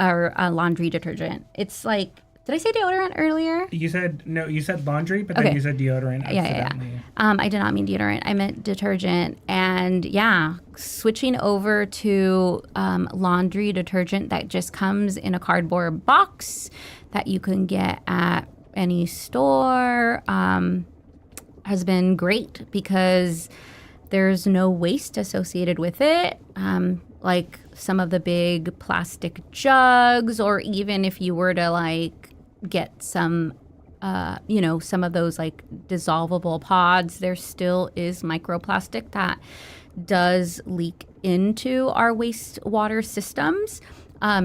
laundry detergent. It's like, did I say deodorant earlier? You said laundry, but then you said deodorant accidentally. Yeah. I did not mean deodorant. I meant detergent. And switching over to laundry detergent that just comes in a cardboard box that you can get at any store has been great because there's no waste associated with it. Like some of the big plastic jugs, or even if you were to like get some, some of those like dissolvable pods, there still is microplastic that does leak into our wastewater systems.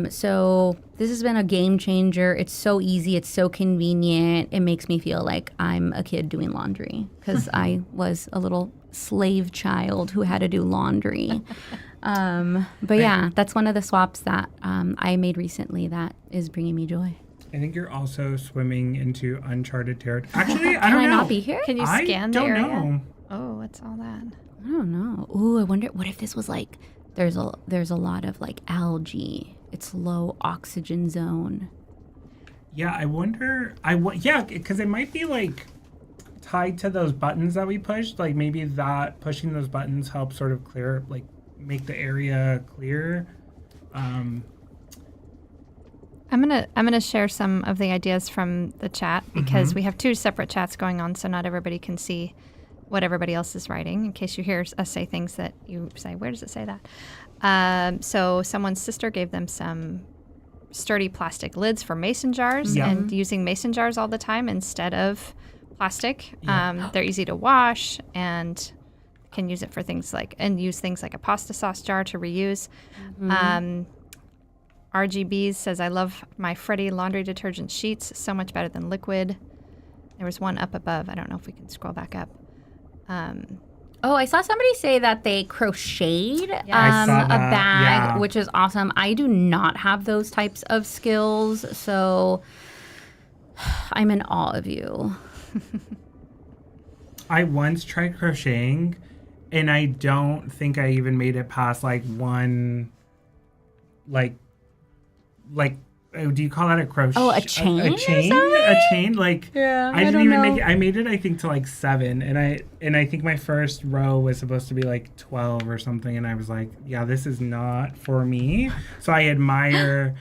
So this has been a game changer. It's so easy. It's so convenient. It makes me feel like I'm a kid doing laundry because I was a little slave child who had to do laundry. But yeah, that's one of the swaps that I made recently that is bringing me joy. I think you're also swimming into uncharted territory. Actually, I don't know. Can I not be here? Can you scan the area? I don't know. Oh, what's all that? I don't know. Ooh, I wonder what if this was like there's a lot of like algae. It's low oxygen zone. Yeah, I wonder. Because it might be like tied to those buttons that we pushed. Like maybe that pushing those buttons helps sort of clear, like make the area clear. I'm gonna share some of the ideas from the chat because we have two separate chats going on, so not everybody can see what everybody else is writing. In case you hear us say things that you say, where does it say that? So someone's sister gave them some sturdy plastic lids for mason jars and using mason jars all the time instead of plastic. They're easy to wash and can use it for things like a pasta sauce jar to reuse. RGBs says, I love my Freddy laundry detergent sheets, so much better than liquid. There was one up above. I don't know if we can scroll back up. I saw somebody say that they crocheted I saw a that, bag, which is awesome. I do not have those types of skills, so I'm in awe of you. I once tried crocheting, and I don't think I even made it past like one, like, do you call that a crochet? Oh, a chain? A chain? A chain? Like, Yeah, I didn't even make it. I made it, I think, to like 7, and I think my first row was supposed to be like 12 or something, and I was like, yeah, this is not for me. So I admire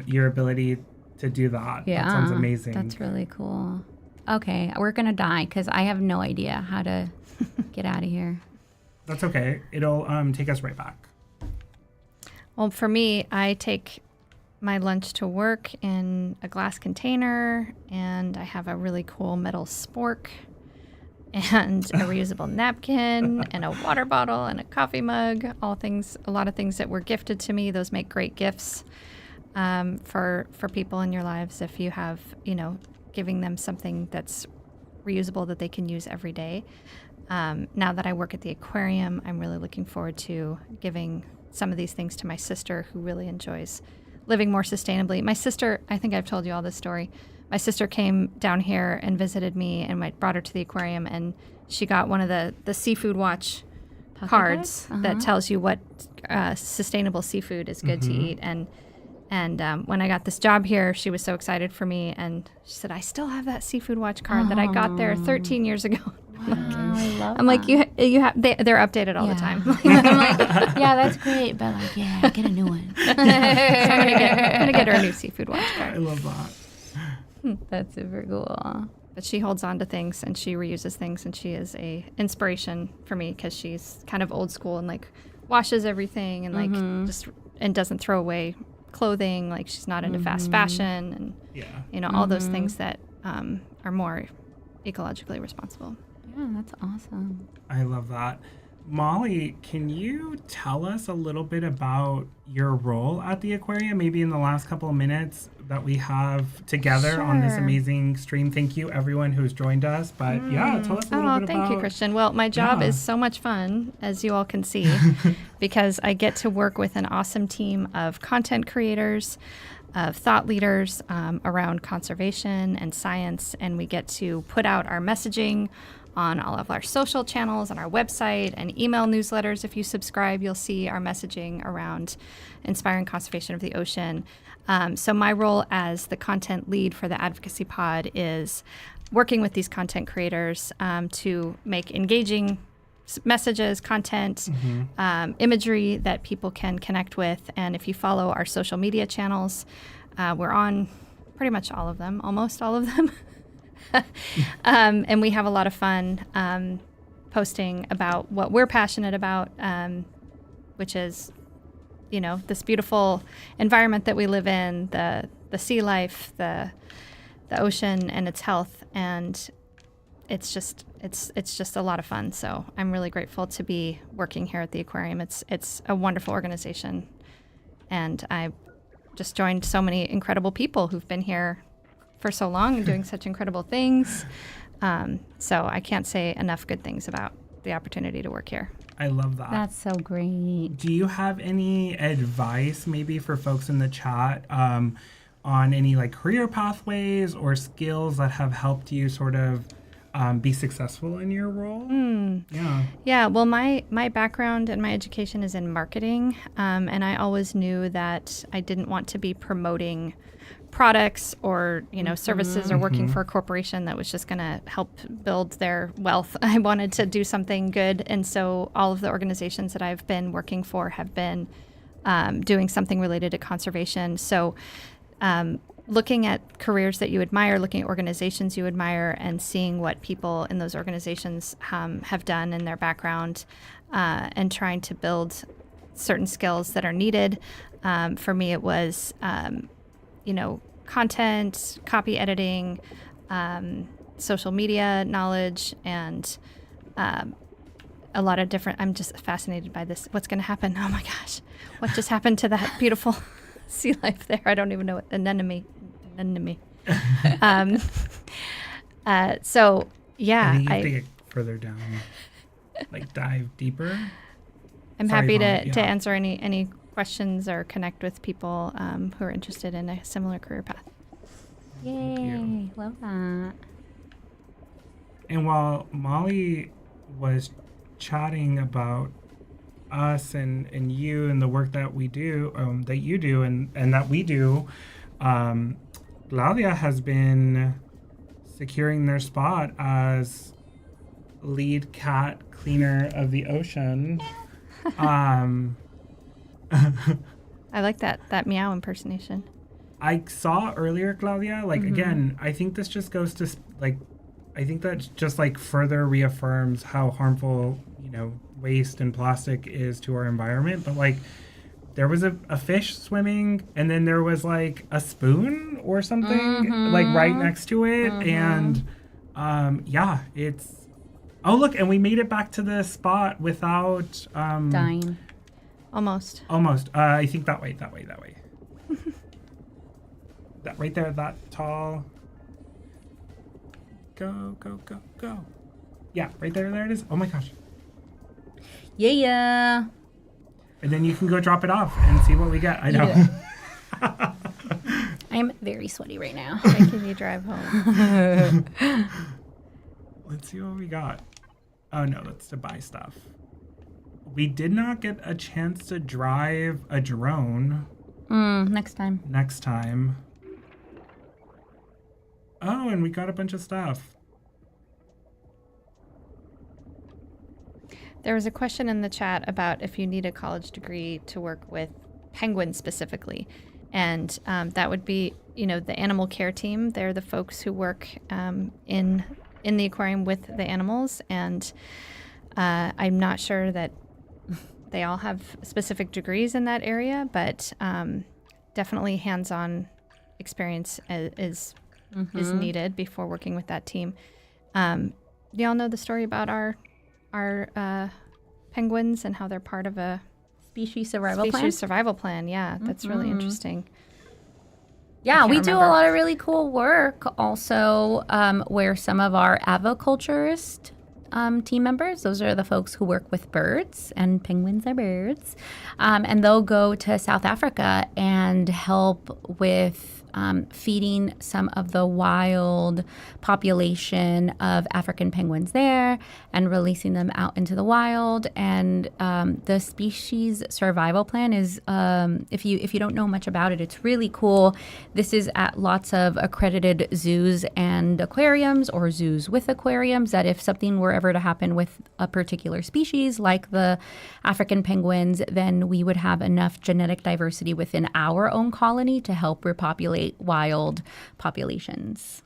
your ability to do that. Yeah, that sounds amazing. That's really cool. Okay, we're gonna die because I have no idea how to get out of here. That's okay. It'll take us right back. Well, for me, I take my lunch to work in a glass container, and I have a really cool metal spork and a reusable napkin and a water bottle and a coffee mug, a lot of things that were gifted to me. Those make great gifts for people in your lives if you have, giving them something that's reusable that they can use every day. Now that I work at the aquarium, I'm really looking forward to giving some of these things to my sister, who really enjoys living more sustainably. My sister, I think I've told you all this story. My sister came down here and visited me, and I brought her to the aquarium, and she got one of the Seafood Watch cards that tells you what sustainable seafood is good to eat. And when I got this job here, she was so excited for me, and she said, I still have that Seafood Watch card that I got there 13 years ago. Wow, I love I'm like, you have, they're updated all the time. I'm like, yeah, that's great, but like, yeah, get a new one. So I'm gonna get her a new Seafood Watch card. I love that. That's super cool. But she holds on to things and she reuses things, and she is a inspiration for me because she's kind of old school and like washes everything and like and doesn't throw away clothing. Like she's not into fast fashion and all those things that are more ecologically responsible. Yeah, that's awesome. I love that. Molly, can you tell us a little bit about your role at the aquarium, maybe in the last couple of minutes that we have together on this amazing stream? Thank you, everyone who's joined us. But yeah, tell us a little bit about... thank you, Cristian. Well, my job is so much fun, as you all can see, because I get to work with an awesome team of content creators, of thought leaders around conservation and science, and we get to put out our messaging on all of our social channels, on our website, and email newsletters. If you subscribe, you'll see our messaging around inspiring conservation of the ocean. So my role as the content lead for the Advocacy Pod is working with these content creators to make engaging messages, content, imagery that people can connect with. And if you follow our social media channels, we're on pretty much all of them, almost all of them. And we have a lot of fun posting about what we're passionate about, which is, this beautiful environment that we live in, the sea life, the ocean and its health. And it's just a lot of fun. So I'm really grateful to be working here at the aquarium. It's a wonderful organization. And I just joined so many incredible people who've been here for so long and doing such incredible things. So I can't say enough good things about the opportunity to work here. I love that. That's so great. Do you have any advice maybe for folks in the chat on any like career pathways or skills that have helped you sort of be successful in your role? Yeah. Yeah, well, my background and my education is in marketing, and I always knew that I didn't want to be promoting products or services or working for a corporation that was just going to help build their wealth. I wanted to do something good, and so all of the organizations that I've been working for have been doing something related to conservation. So looking at careers that you admire, looking at organizations you admire, and seeing what people in those organizations have done in their background, and trying to build certain skills that are needed. For me, it was content, copy editing, social media knowledge, and a lot of different. I'm just fascinated by this. What's going to happen? Oh my gosh, what just happened to that beautiful sea life there? I don't even know what anemone. So yeah, I think you have to get further down, like dive deeper. I'm Sorry, happy Mom. to answer any questions or connect with people who are interested in a similar career path. Yay, love that. And while Molly was chatting about us and you and the work that we do, that you do and that we do, Claudia has been securing their spot as lead cat cleaner of the ocean. I like that meow impersonation. I saw earlier, Claudia, again, I think this just goes to I think that just further reaffirms how harmful, waste and plastic is to our environment. But there was a fish swimming, and then there was a spoon or something right next to it. And yeah, it's, oh look, and we made it back to the spot without Dying. Almost. I think that way. That right there, that tall. Go. Yeah, right there it is. Oh my gosh. Yeah. And then you can go drop it off and see what we get. I know. Yeah. I'm very sweaty right now. Making you drive home. Let's see what we got. Oh no, that's to buy stuff. We did not get a chance to drive a drone. Next time. Oh, and we got a bunch of stuff. There was a question in the chat about if you need a college degree to work with penguins specifically. And that would be, the animal care team. They're the folks who work in the aquarium with the animals. And I'm not sure that they all have specific degrees in that area, but definitely hands-on experience is needed before working with that team. You all know the story about our penguins and how they're part of a Species survival plan. Yeah, that's really interesting. Yeah, we do a remember. lot of really cool work also where some of our aviculturist team members, those are the folks who work with birds, and penguins are birds, and they'll go to South Africa and help with feeding some of the wild population of African penguins there and releasing them out into the wild. And the species survival plan is, if you don't know much about it, it's really cool. This is at lots of accredited zoos and aquariums, or zoos with aquariums, that if something were ever to happen with a particular species like the African penguins, then we would have enough genetic diversity within our own colony to help repopulate wild populations.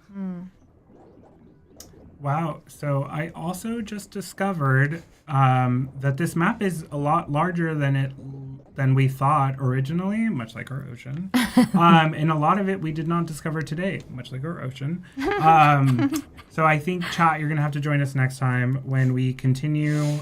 Wow. So I also just discovered that this map is a lot larger than we thought originally, much like our ocean. And a lot of it we did not discover today, much like our ocean. So I think, chat, you're going to have to join us next time when we continue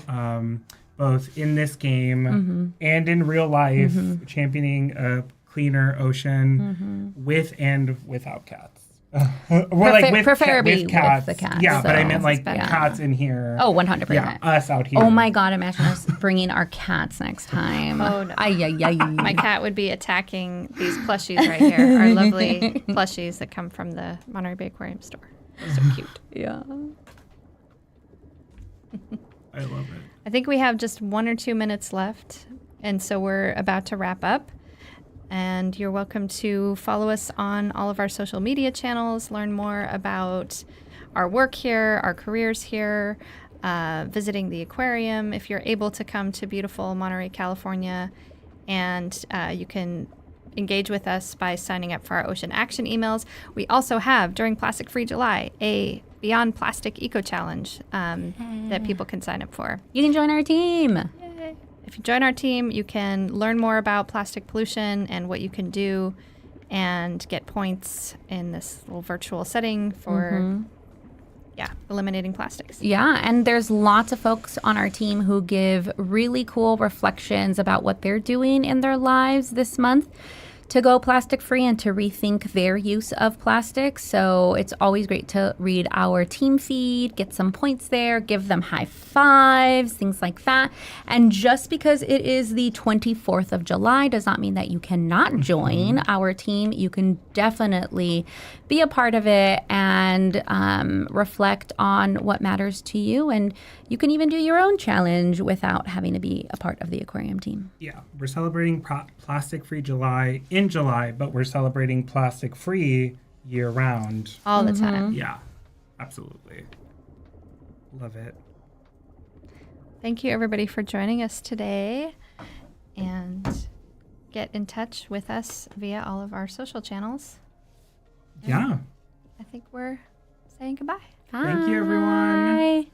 both in this game and in real life championing a cleaner ocean with and without cats. Preferably with cats. with the cats. Yeah, but I so meant yeah. cats in here. Oh, 100%. Yeah, us out here. Oh my God, imagine us bringing our cats next time. Oh, no. Ay, ay, ay. My cat would be attacking these plushies right here, our lovely plushies that come from the Monterey Bay Aquarium store. They're so cute. Yeah. I love it. I think we have just 1 or 2 minutes left, and so we're about to wrap up. And you're welcome to follow us on all of our social media channels, learn more about our work here, our careers here, visiting the aquarium if you're able to come to beautiful Monterey, California. And you can engage with us by signing up for our Ocean Action emails. We also have, during Plastic Free July, a Beyond Plastic Eco Challenge that people can sign up for. You can join our team. Yay. If you join our team, you can learn more about plastic pollution and what you can do and get points in this little virtual setting for eliminating plastics. Yeah, and there's lots of folks on our team who give really cool reflections about what they're doing in their lives this month to go plastic free and to rethink their use of plastic. So it's always great to read our team feed, get some points there, give them high fives, things like that. And just because it is the 24th of July does not mean that you cannot join our team. You can definitely be a part of it and reflect on what matters to you. And you can even do your own challenge without having to be a part of the aquarium team. Yeah, we're celebrating Plastic Free July in July, but we're celebrating plastic free year round. All the time. Yeah, absolutely. Love it. Thank you, everybody, for joining us today. And get in touch with us via all of our social channels. Yeah. I think we're saying goodbye. Bye. Thank you, everyone.